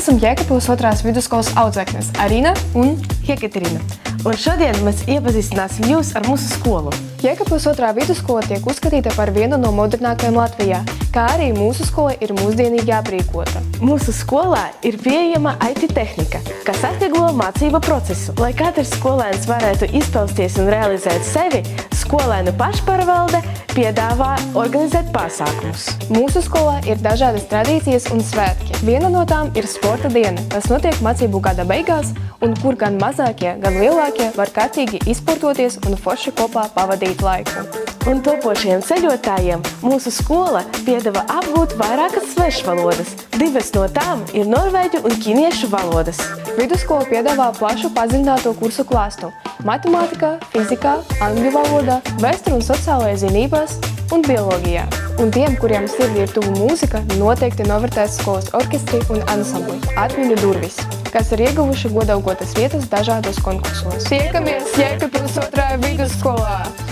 esam Jēkabpils otrās vidusskolas audzēknes Arina un Jekaterina. Un šodien mēs iepazīstināsim jūs ar mūsu skolu. Jēkabpils otrā vidusskola tiek uzskatīta par vienu no modernākajām Latvijā, kā arī mūsu skola ir mūsdienīgi aprīkota. Mūsu skolā ir pieejama IT tehnika, kas atvieglo mācību procesu. Lai katrs skolēns varētu izpausties un realizēt sevi, skolēnu pašpārvalde piedāvā organizēt pasākumus. Mūsu skolā ir dažādas tradīcijas un svētki. Viena no tām ir sporta diena, kas notiek mācību gada beigās, un kur gan mazākie, gan lielākie var kārtīgi izsportoties un forši kopā pavadīt laiku. Un topošajiem ceļotājiem mūsu skola piedāvā apgūt vairākas svešvalodas. Divas no tām ir norvēģu un ķīniešu valodas. Vidusskola piedāvā plašu padziļināto kursu klāstu – matemātikā, fizikā, angļu valodā, vēsturu un sociālajā zinībās un bioloģijā. Un tiem, kuriem sirdī ir tuvu mūzika, noteikti novērtēs skolas orkestri un ansambli Atmiņu durvis, kas ir ieguvuši godaugotas vietas dažādos konkursos. Tiekamies Jēkabpils otrajā vidusskolā!